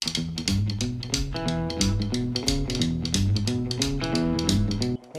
Hey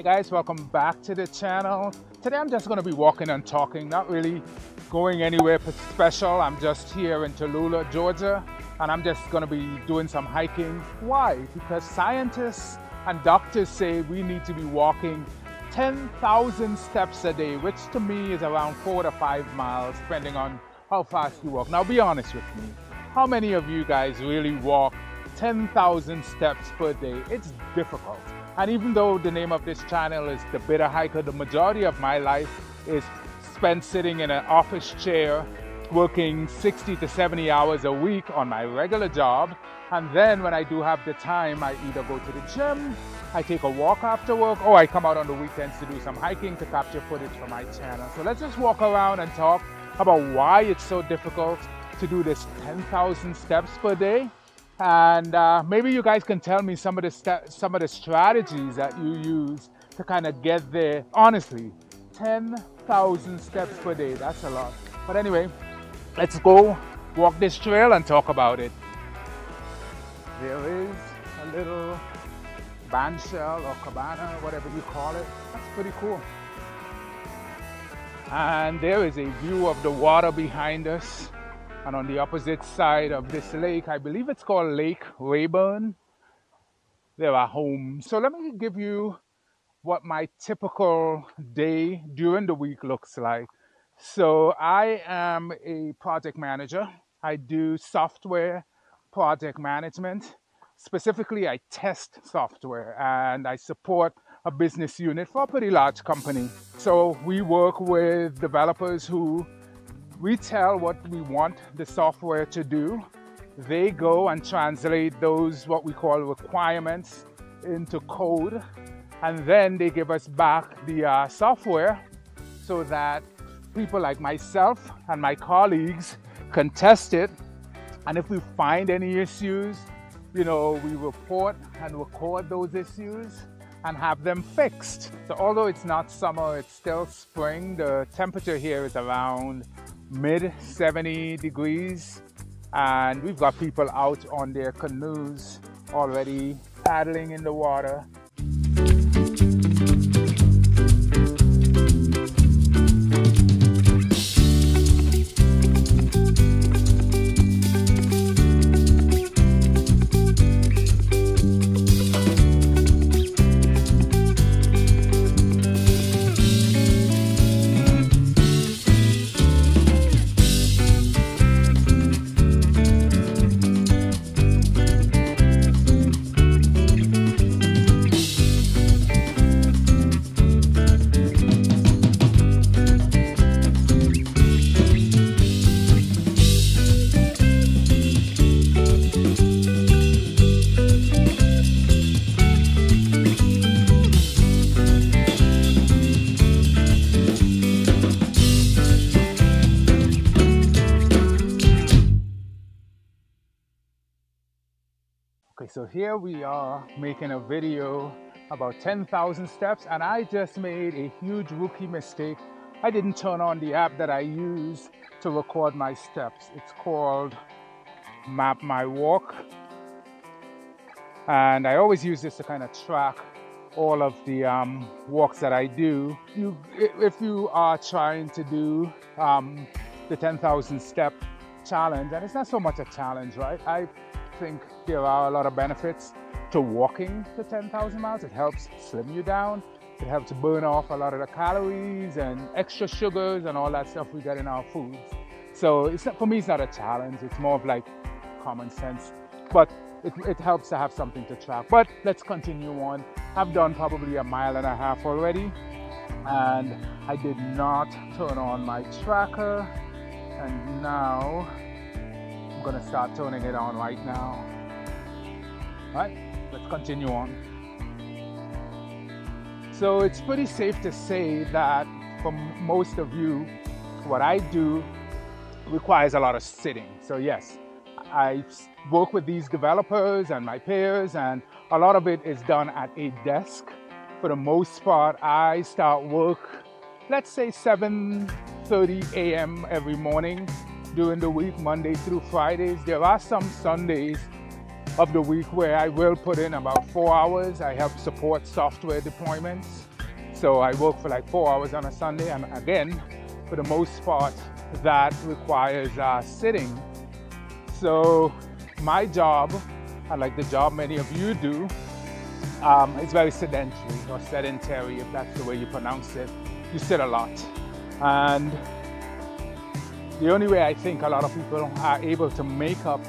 guys, welcome back to the channel. Today I'm just going to be walking and talking, not really going anywhere special. I'm just here in Tallulah, Georgia, and I'm just going to be doing some hiking. Why? Because scientists and doctors say we need to be walking 10,000 steps a day, which to me is around 4 to 5 miles, depending on how fast you walk. Now be honest with me, how many of you guys really walk 10,000 steps per day? It's difficult. And even though the name of this channel is The Bitter Hiker, the majority of my life is spent sitting in an office chair, working 60 to 70 hours a week on my regular job. And then when I do have the time, I either go to the gym, I take a walk after work, or I come out on the weekends to do some hiking to capture footage for my channel. So let's just walk around and talk about why it's so difficult to do this 10,000 steps per day. And maybe you guys can tell me some of the strategies that you use to kind of get there. Honestly, 10,000 steps per day, that's a lot. But anyway, let's go walk this trail and talk about it. There is a little bandshell or cabana, whatever you call it. That's pretty cool. And there is a view of the water behind us. And on the opposite side of this lake, I believe it's called Lake Rayburn, there are homes. So let me give you what my typical day during the week looks like. So I am a project manager. I do software project management. Specifically, I test software and I support a business unit for a pretty large company. So we work with developers who we tell what we want the software to do. They go and translate those, what we call requirements, into code. And then they give us back the software so that people like myself and my colleagues can test it. And if we find any issues, you know, we report and record those issues and have them fixed. So although it's not summer, it's still spring. The temperature here is around mid 70 degrees, and we've got people out on their canoes already paddling in the water. So here we are making a video about 10,000 steps, and I just made a huge rookie mistake. I didn't turn on the app that I use to record my steps. It's called Map My Walk, and I always use this to kind of track all of the walks that I do. If you are trying to do the 10,000 step challenge, and it's not so much a challenge, right? I think there are a lot of benefits to walking the 10,000 miles. It helps slim you down. It helps burn off a lot of the calories and extra sugars and all that stuff we get in our foods. So it's not, for me, it's not a challenge. It's more of like common sense. But it helps to have something to track. But let's continue on. I've done probably 1.5 miles already, and I did not turn on my tracker. And now I'm gonna start turning it on right now. All right, let's continue on. So it's pretty safe to say that for most of you, what I do requires a lot of sitting. So yes, I work with these developers and my peers, and a lot of it is done at a desk. For the most part, I start work, let's say 7:30 a.m. every morning during the week, Monday through Fridays. There are some Sundays of the week where I will put in about 4 hours. I help support software deployments. So I work for like 4 hours on a Sunday, and again, for the most part, that requires sitting. So my job, like the job many of you do, is very sedentary or sedentary, if that's the way you pronounce it. You sit a lot. And the only way I think a lot of people are able to make up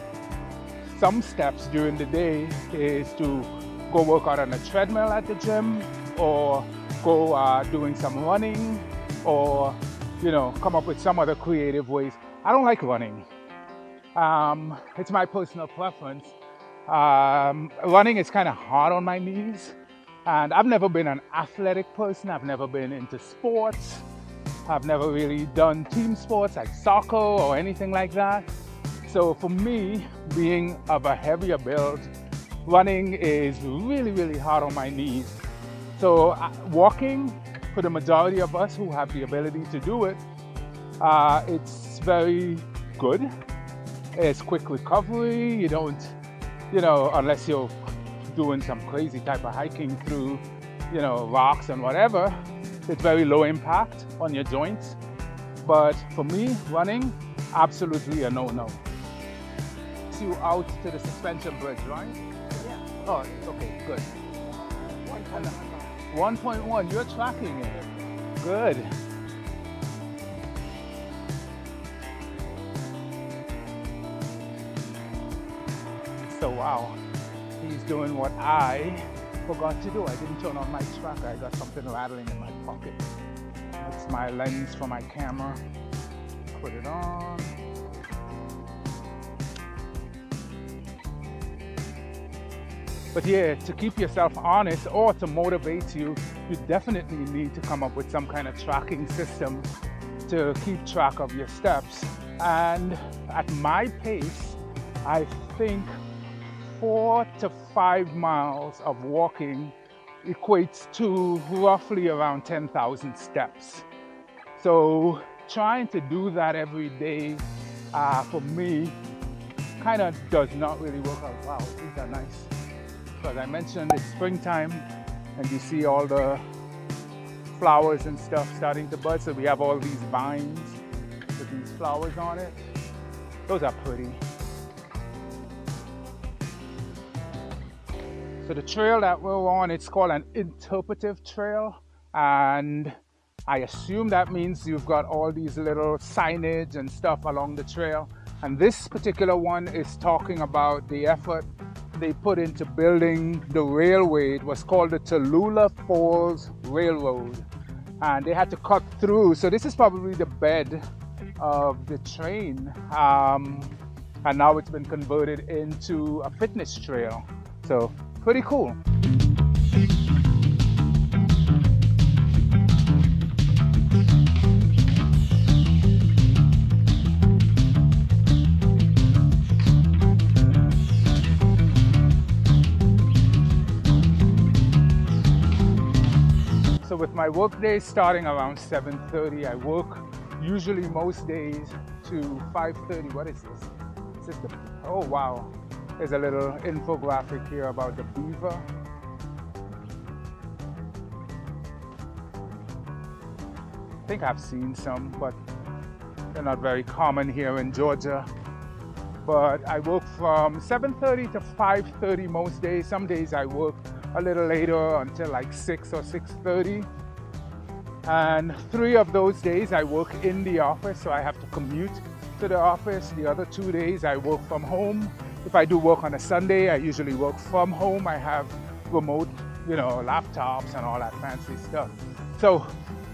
some steps during the day is to go work out on a treadmill at the gym, or go doing some running, or come up with some other creative ways. I don't like running. It's my personal preference. Running is kind of hard on my knees, and I've never been an athletic person. I've never been into sports. I've never really done team sports like soccer or anything like that. So for me, being of a heavier build, running is really, really hard on my knees. So walking, for the majority of us who have the ability to do it, it's very good. It's quick recovery. You don't, unless you're doing some crazy type of hiking through, rocks and whatever, it's very low impact on your joints. But for me, running, absolutely a no-no. You out to the suspension bridge, right? Yeah. Oh, okay, good. 1.1, you're tracking it. Good. So wow, he's doing what I forgot to do. I didn't turn on my tracker. I got something rattling in my pocket. That's my lens for my camera. Put it on. But yeah, to keep yourself honest or to motivate you, you definitely need to come up with some kind of tracking system to keep track of your steps. And at my pace, I think 4 to 5 miles of walking equates to roughly around 10,000 steps. So trying to do that every day for me kind of does not really work out. Wow, these are nice. As I mentioned, it's springtime and you see all the flowers and stuff starting to bud. So we have all these vines with these flowers on it. Those are pretty. So the trail that we're on, it's called an interpretive trail. And I assume that means you've got all these little signage and stuff along the trail. And this particular one is talking about the effort they put into building the railway. It was called the Tallulah Falls Railroad, and they had to cut through. So this is probably the bed of the train, and now it's been converted into a fitness trail. So pretty cool. So with my work day starting around 7:30, I work usually most days to 5:30. What is this? Is this the, oh wow. There's a little infographic here about the beaver. I think I've seen some, but they're not very common here in Georgia. But I work from 7:30 to 5:30 most days. Some days I work a little later until like 6 or 6:30. And 3 of those days I work in the office, so I have to commute to the office. The other 2 days I work from home. If I do work on a Sunday, I usually work from home. I have remote, laptops and all that fancy stuff. So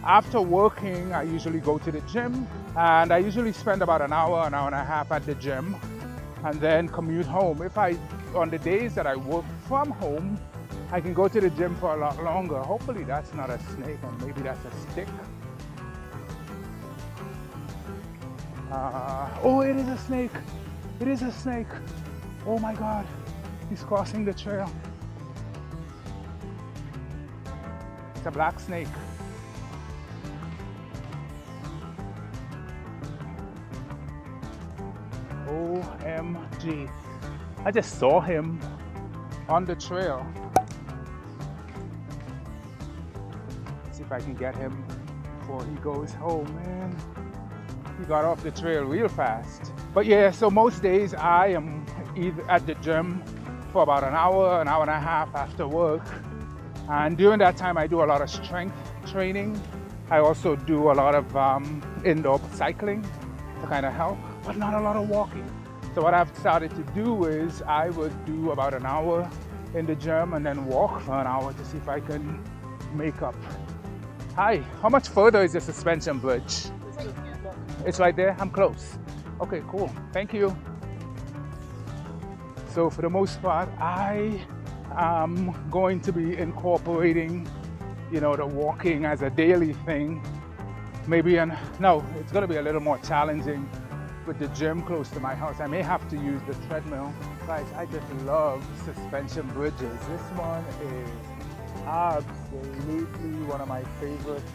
after working, I usually go to the gym, and I usually spend about an hour and a half at the gym, and then commute home. On the days that I work from home, I can go to the gym for a lot longer. Hopefully that's not a snake, or maybe that's a stick. Oh, it is a snake. It is a snake. Oh my God, he's crossing the trail. It's a black snake. OMG. I just saw him on the trail. See if I can get him before he goes home, man. He got off the trail real fast. But yeah, so most days I am either at the gym for about an hour and a half after work. And during that time, I do a lot of strength training. I also do a lot of indoor cycling to kind of help, but not a lot of walking. So what I've started to do is I would do about an hour in the gym and then walk for an hour to see if I can make up. Hi, how much further is the suspension bridge? It's right there? I'm close. Okay, cool. Thank you. So for the most part, I am going to be incorporating, you know, the walking as a daily thing. Maybe, no, it's going to be a little more challenging with the gym close to my house. I may have to use the treadmill. Guys, I just love suspension bridges. This one is absolutely one of my favorites.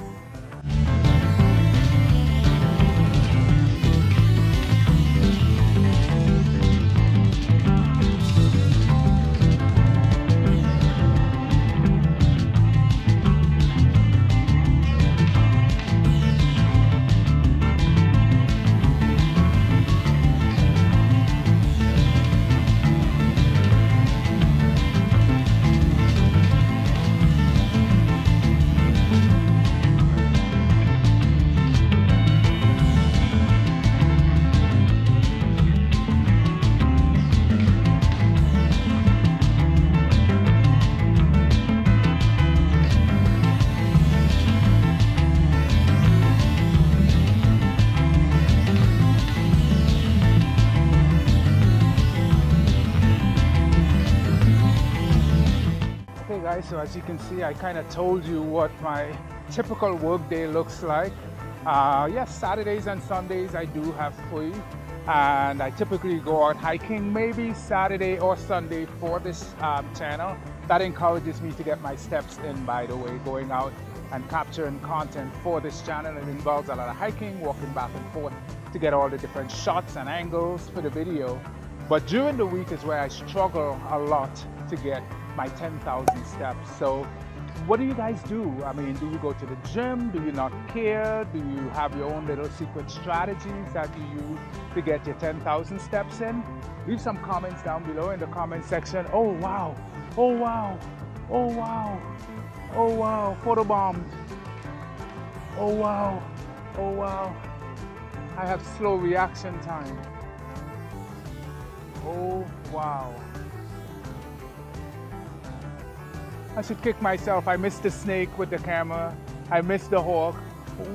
So as you can see, I kind of told you what my typical work day looks like. Yes, Saturdays and Sundays I do have free, and I typically go out hiking maybe Saturday or Sunday for this channel. That encourages me to get my steps in, by the way, going out and capturing content for this channel. It involves a lot of hiking, walking back and forth to get all the different shots and angles for the video. But during the week is where I struggle a lot to get my 10,000 steps. So what do you guys do? I mean, do you go to the gym? Do you not care? Do you have your own little secret strategies that you use to get your 10,000 steps in? Leave some comments down below in the comment section. Oh wow, oh wow, oh wow, oh wow, photobombed. Oh wow, oh wow. I have slow reaction time. Oh wow. I should kick myself. I missed the snake with the camera. I missed the hawk.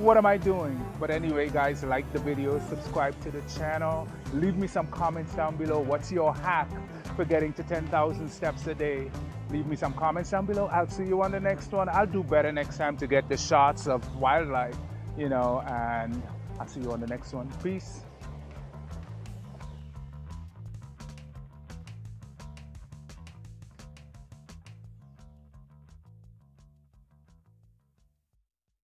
What am I doing? But anyway, guys, like the video, subscribe to the channel. Leave me some comments down below. What's your hack for getting to 10,000 steps a day? Leave me some comments down below. I'll see you on the next one. I'll do better next time to get the shots of wildlife, you know, and I'll see you on the next one. Peace.